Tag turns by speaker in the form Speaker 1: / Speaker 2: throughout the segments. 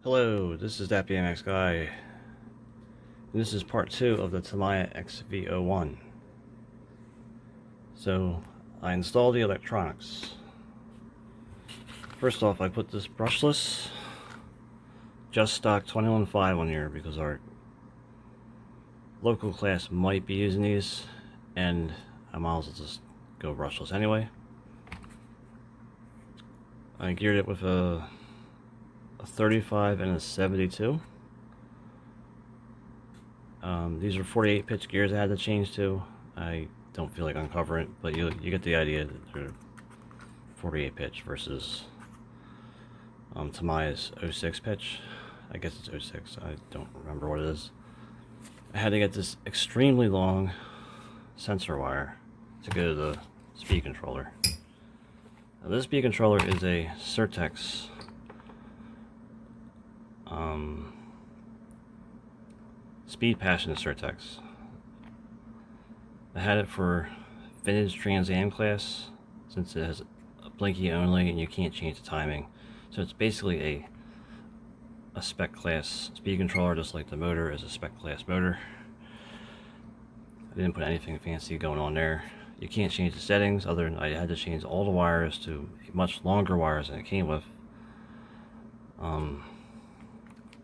Speaker 1: Hello, this is that BMX guy, and this is part 2 of the Tamiya XV-01. So, I installed the electronics. First off, I put this brushless, just stock 21.5 on here because our local class might be using these, and I might as well just go brushless anyway. I geared it with a 35 and a 72. These are 48 pitch gears I had to change to. I don't feel like uncovering it, but you get the idea that they're 48 pitch versus Tamiya's 06 pitch. I guess it's 06, I don't remember what it is. I had to get this extremely long sensor wire to go to the speed controller. Now, this speed controller is a Certex Speed Passion Certex. I had it for vintage Trans Am class since it has a blinky only and you can't change the timing. So it's basically a spec class speed controller, just like the motor is a spec class motor. I didn't put anything fancy going on there. You can't change the settings other than I had to change all the wires to much longer wires than it came with.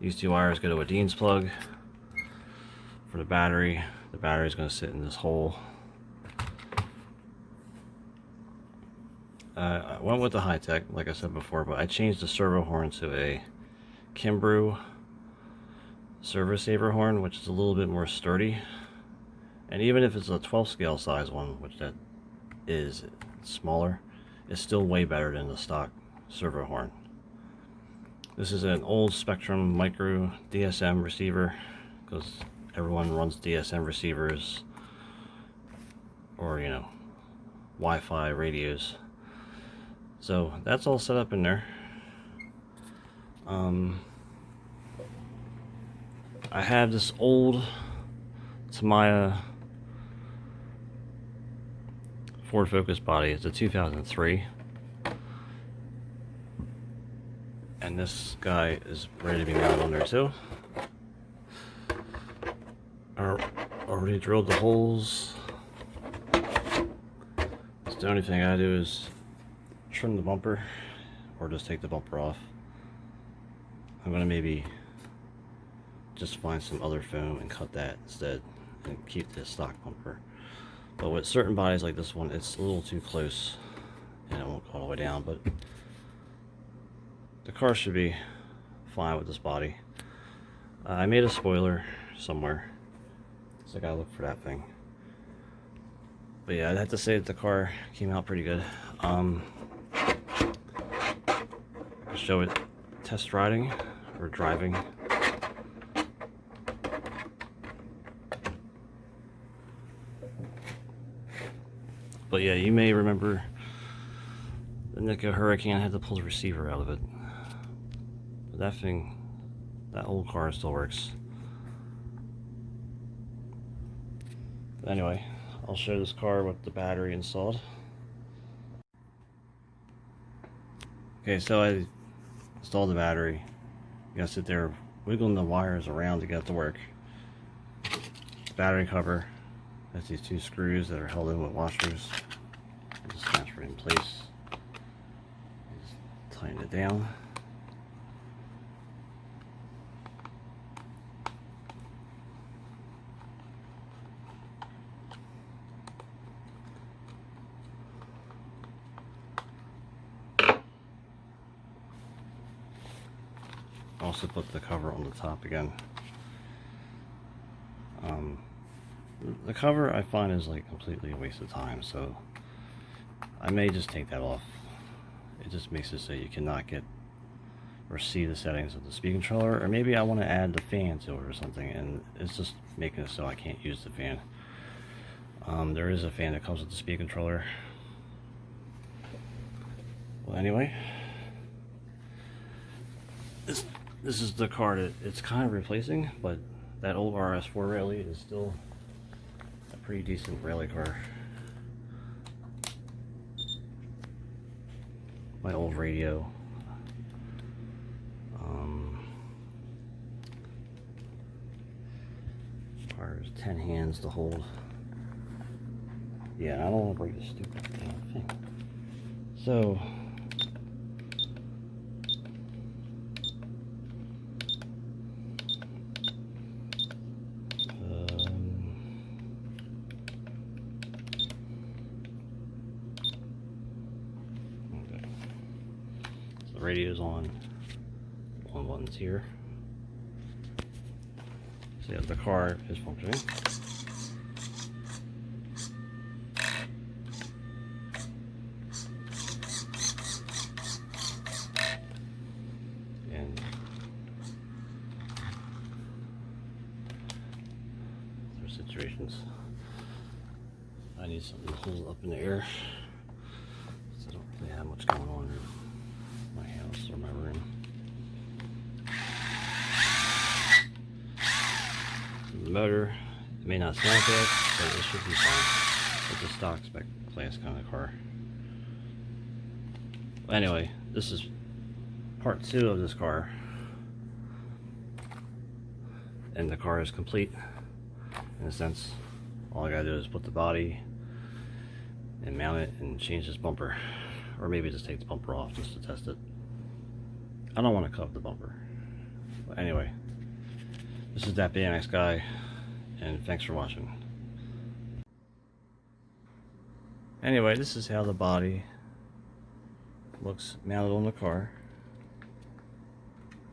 Speaker 1: These two wires go to a Dean's plug for the battery. The battery is going to sit in this hole. I went with the high tech, like I said before, but I changed the servo horn to a Kimbrew servo saver horn, which is a little bit more sturdy. And even if it's a 12 scale size one, which that is smaller, it's still way better than the stock servo horn. This is an old Spectrum Micro DSM receiver, because everyone runs DSM receivers or, you know, Wi-Fi radios. So that's all set up in there. I have this old Tamiya Ford Focus body. It's a 2003. And this guy is ready to be mounted on there too. I already drilled the holes. So the only thing I do is trim the bumper or just take the bumper off. I'm gonna maybe just find some other foam and cut that instead and keep the stock bumper. But with certain bodies like this one, it's a little too close and it won't go all the way down, but the car should be fine with this body. I made a spoiler somewhere, so I gotta look for that thing. But yeah, I'd have to say that the car came out pretty good. I'll show it test riding or driving. But yeah, you may remember the Nikko Hurricane had to pull the receiver out of it. But that thing, that old car still works. But anyway, I'll show this car with the battery installed. Okay, so I installed the battery. You gotta sit there wiggling the wires around to get it to work. The battery cover has these two screws that are held in with washers. Just transfer it in place. Just tighten it down. Also put the cover on the top again. The cover I find is like completely a waste of time, so I may just take that off. It just makes it so you cannot get or see the settings of the speed controller, or maybe I want to add the fan to it or something, and it's just making it so I can't use the fan. There is a fan that comes with the speed controller. Well, anyway, this is the car that it's kind of replacing, but that old RS4 rally is still a pretty decent rally car. My old radio. pins to hold. Yeah, I don't want to break this stupid damn thing. So, okay. So the radio's on one's here. So yeah, the car is functioning. And there's situations I need something to hold up in the air. So I don't really have much going on in my house or my room. The motor, it may not sound fast, but it should be fine. It's a stock spec class kind of car. Anyway, this is part 2 of this car, and the car is complete in a sense. All I gotta do is put the body and mount it and change this bumper, or maybe just take the bumper off just to test it. I don't want to cut up the bumper, but anyway, this is that BMX guy, and thanks for watching. Anyway, this is how the body looks mounted on the car.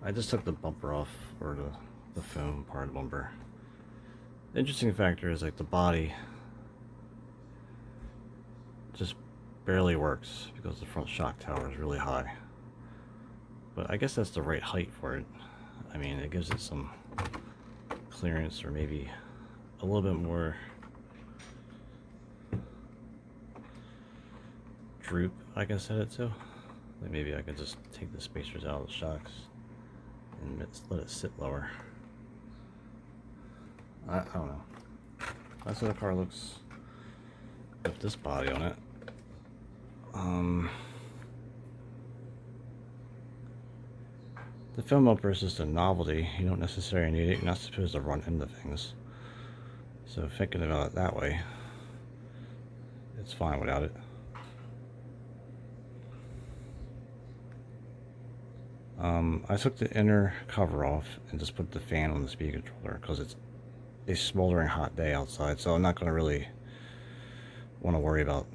Speaker 1: I just took the bumper off, or the foam part of the bumper. The interesting factor is like the body just barely works because the front shock tower is really high. But I guess that's the right height for it. I mean, it gives it some clearance, or maybe a little bit more droop I can set it to. Like maybe I could just take the spacers out of the shocks and let it sit lower. I don't know. That's how the car looks with this body on it. The foam bumper is just a novelty. You don't necessarily need it. You're not supposed to run into things. So thinking about it that way, it's fine without it. I took the inner cover off and just put the fan on the speed controller because it's a smoldering hot day outside, so I'm not going to really want to worry about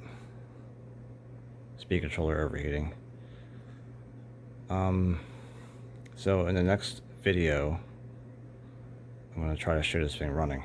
Speaker 1: speed controller overheating. So in the next video, I'm going to try to show this thing running.